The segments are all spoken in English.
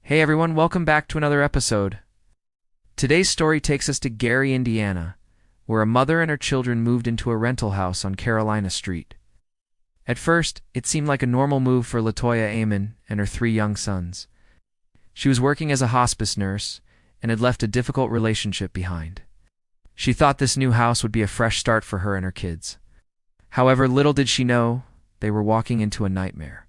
Hey everyone, welcome back to another episode. Today's story takes us to Gary, Indiana, where a mother and her children moved into a rental house on Carolina Street. At first, it seemed like a normal move for Latoya Ammons and her 3 young sons. She was working as a hospice nurse and had left a difficult relationship behind. She thought this new house would be a fresh start for her and her kids. However, little did she know, they were walking into a nightmare.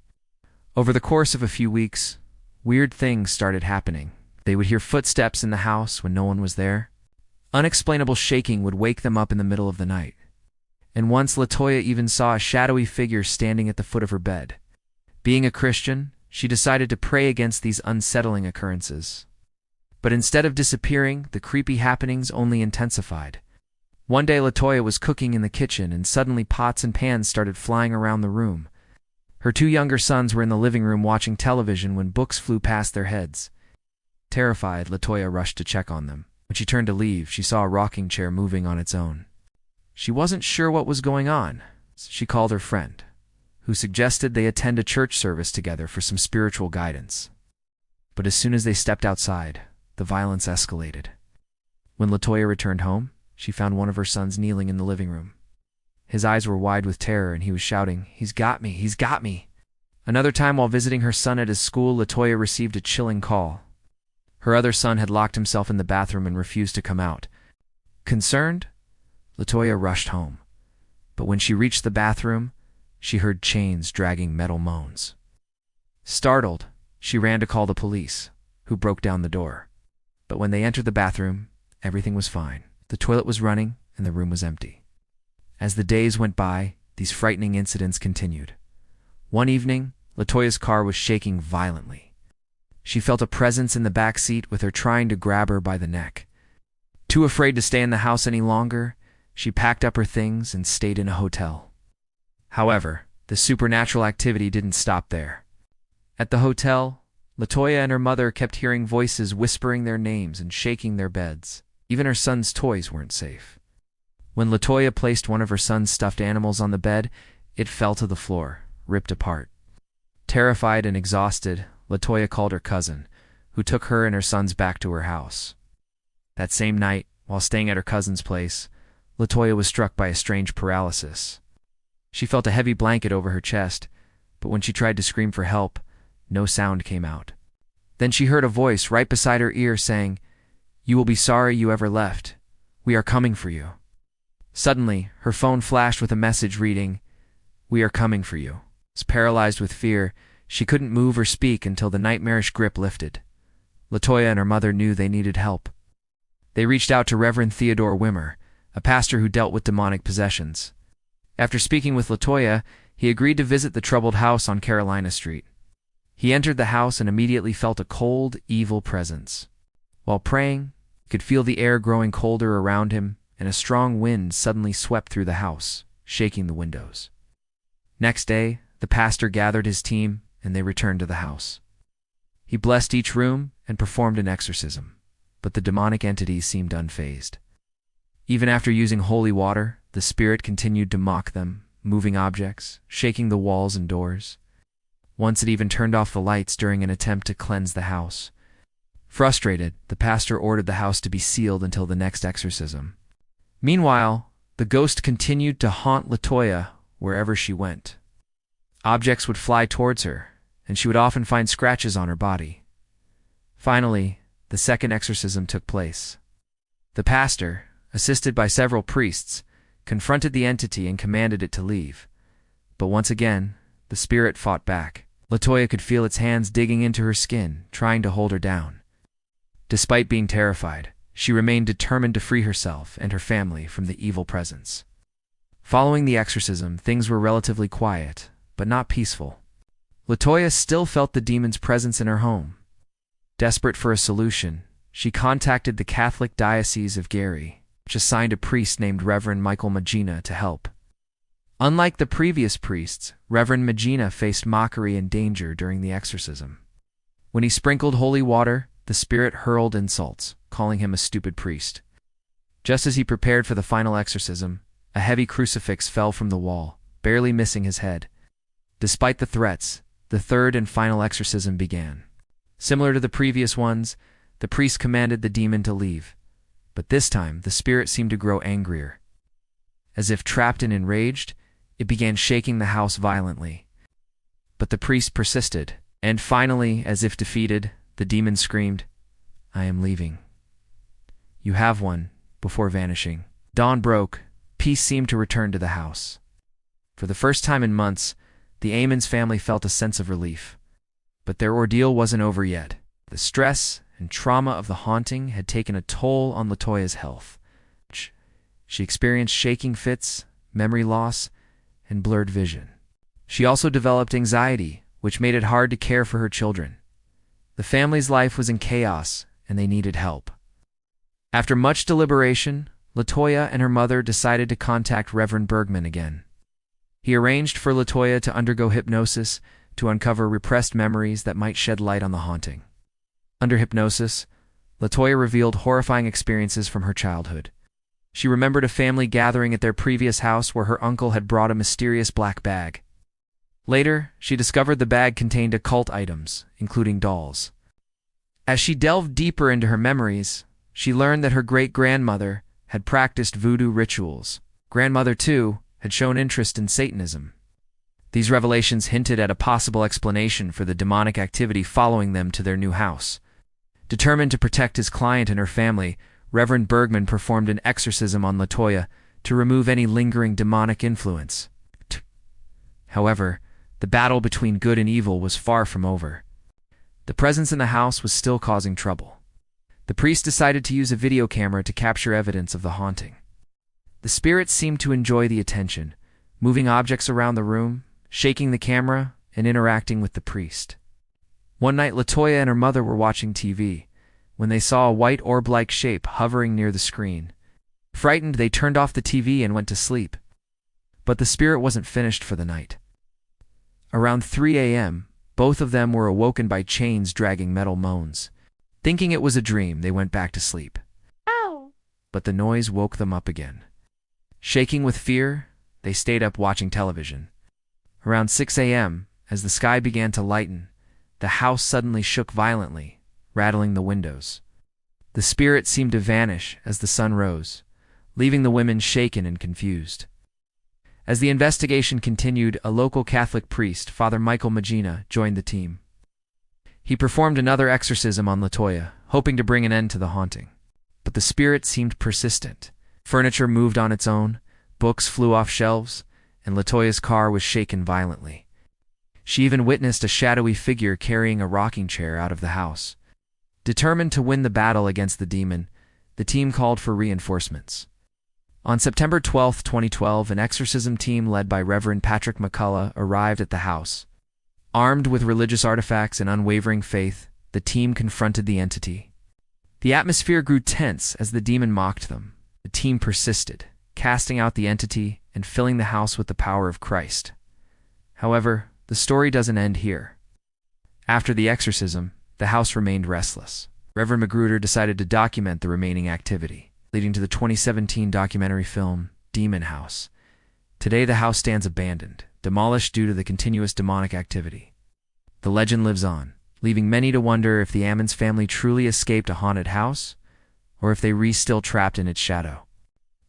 Over the course of a few weeks, weird things started happening. They would hear footsteps in the house when no one was there. Unexplainable shaking would wake them up in the middle of the night. And once Latoya even saw a shadowy figure standing at the foot of her bed. Being a Christian, she decided to pray against these unsettling occurrences. But instead of disappearing, the creepy happenings only intensified. One day Latoya was cooking in the kitchen and suddenly pots and pans started flying around the room. Her 2 younger sons were in the living room watching television when books flew past their heads. Terrified, Latoya rushed to check on them. When she turned to leave, she saw a rocking chair moving on its own. She wasn't sure what was going on. She called her friend, who suggested they attend a church service together for some spiritual guidance. But as soon as they stepped outside, the violence escalated. When Latoya returned home, she found one of her sons kneeling in the living room. His eyes were wide with terror and he was shouting, "He's got me! He's got me!" Another time while visiting her son at his school, Latoya received a chilling call. Her other son had locked himself in the bathroom and refused to come out. Concerned, Latoya rushed home. But when she reached the bathroom, she heard chains dragging metal moans. Startled, she ran to call the police, who broke down the door. But when they entered the bathroom, everything was fine. The toilet was running and the room was empty. As the days went by, these frightening incidents continued. One evening, Latoya's car was shaking violently. She felt a presence in the back seat with her trying to grab her by the neck. Too afraid to stay in the house any longer, she packed up her things and stayed in a hotel. However, the supernatural activity didn't stop there. At the hotel, Latoya and her mother kept hearing voices whispering their names and shaking their beds. Even her son's toys weren't safe. When Latoya placed one of her son's stuffed animals on the bed, it fell to the floor, ripped apart. Terrified and exhausted, Latoya called her cousin, who took her and her sons back to her house. That same night, while staying at her cousin's place, Latoya was struck by a strange paralysis. She felt a heavy blanket over her chest, but when she tried to scream for help, no sound came out. Then she heard a voice right beside her ear saying, "You will be sorry you ever left. We are coming for you." Suddenly, her phone flashed with a message reading, "We are coming for you." Paralyzed with fear, she couldn't move or speak until the nightmarish grip lifted. Latoya and her mother knew they needed help. They reached out to Reverend Theodore Wimmer, a pastor who dealt with demonic possessions. After speaking with Latoya, he agreed to visit the troubled house on Carolina Street. He entered the house and immediately felt a cold, evil presence. While praying, he could feel the air growing colder around him, and a strong wind suddenly swept through the house, shaking the windows. Next day, the pastor gathered his team, and they returned to the house. He blessed each room and performed an exorcism, but the demonic entities seemed unfazed. Even after using holy water, the spirit continued to mock them, moving objects, shaking the walls and doors. Once it even turned off the lights during an attempt to cleanse the house. Frustrated, the pastor ordered the house to be sealed until the next exorcism. Meanwhile, the ghost continued to haunt Latoya wherever she went. Objects would fly towards her, and she would often find scratches on her body. Finally, the second exorcism took place. The pastor, assisted by several priests, confronted the entity and commanded it to leave. But once again, the spirit fought back. Latoya could feel its hands digging into her skin, trying to hold her down. Despite being terrified, she remained determined to free herself and her family from the evil presence. Following the exorcism, things were relatively quiet, but not peaceful. Latoya still felt the demon's presence in her home. Desperate for a solution, she contacted the Catholic Diocese of Gary, which assigned a priest named Reverend Michael Magina to help. Unlike the previous priests, Reverend Magina faced mockery and danger during the exorcism. When he sprinkled holy water, the spirit hurled insults, calling him a stupid priest. Just as he prepared for the final exorcism, a heavy crucifix fell from the wall, barely missing his head. Despite the threats, the third and final exorcism began. Similar to the previous ones, the priest commanded the demon to leave, but this time the spirit seemed to grow angrier. As if trapped and enraged, it began shaking the house violently. But the priest persisted, and finally, as if defeated, the demon screamed, "I am leaving. You have one," before vanishing. Dawn broke. Peace seemed to return to the house. For the first time in months, the Ammons family felt a sense of relief. But their ordeal wasn't over yet. The stress and trauma of the haunting had taken a toll on Latoya's health. She experienced shaking fits, memory loss, and blurred vision. She also developed anxiety, which made it hard to care for her children. The family's life was in chaos, and they needed help. After much deliberation, Latoya and her mother decided to contact Reverend Bergman again. He arranged for Latoya to undergo hypnosis to uncover repressed memories that might shed light on the haunting. Under hypnosis, Latoya revealed horrifying experiences from her childhood. She remembered a family gathering at their previous house where her uncle had brought a mysterious black bag. Later, she discovered the bag contained occult items, including dolls. As she delved deeper into her memories, she learned that her great-grandmother had practiced voodoo rituals. Grandmother, too, had shown interest in Satanism. These revelations hinted at a possible explanation for the demonic activity following them to their new house. Determined to protect his client and her family, Reverend Bergman performed an exorcism on Latoya to remove any lingering demonic influence. However, the battle between good and evil was far from over. The presence in the house was still causing trouble. The priest decided to use a video camera to capture evidence of the haunting. The spirit seemed to enjoy the attention, moving objects around the room, shaking the camera, and interacting with the priest. One night, Latoya and her mother were watching TV when they saw a white orb-like shape hovering near the screen. Frightened, they turned off the TV and went to sleep. But the spirit wasn't finished for the night. Around 3 a.m., both of them were awoken by chains dragging metal moans. Thinking it was a dream, they went back to sleep. Ow! But the noise woke them up again. Shaking with fear, they stayed up watching television. Around 6 a.m., as the sky began to lighten, the house suddenly shook violently, rattling the windows. The spirit seemed to vanish as the sun rose, leaving the women shaken and confused. As the investigation continued, a local Catholic priest, Father Michael Magina, joined the team. He performed another exorcism on Latoya, hoping to bring an end to the haunting. But the spirit seemed persistent. Furniture moved on its own, books flew off shelves, and Latoya's car was shaken violently. She even witnessed a shadowy figure carrying a rocking chair out of the house. Determined to win the battle against the demon, the team called for reinforcements. On September 12, 2012, an exorcism team led by Reverend Patrick McCullough arrived at the house. Armed with religious artifacts and unwavering faith, the team confronted the entity. The atmosphere grew tense as the demon mocked them. The team persisted, casting out the entity and filling the house with the power of Christ. However, the story doesn't end here. After the exorcism, the house remained restless. Reverend Magruder decided to document the remaining activity, leading to the 2017 documentary film, Demon House. Today, the house stands abandoned, demolished due to the continuous demonic activity. The legend lives on, leaving many to wonder if the Ammons family truly escaped a haunted house, or if they were still trapped in its shadow.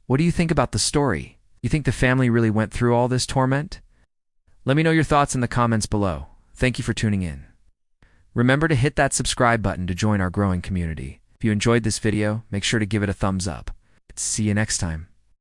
What do you think about the story? You think the family really went through all this torment? Let me know your thoughts in the comments below. Thank you for tuning in. Remember to hit that subscribe button to join our growing community. If you enjoyed this video, make sure to give it a thumbs up. See you next time.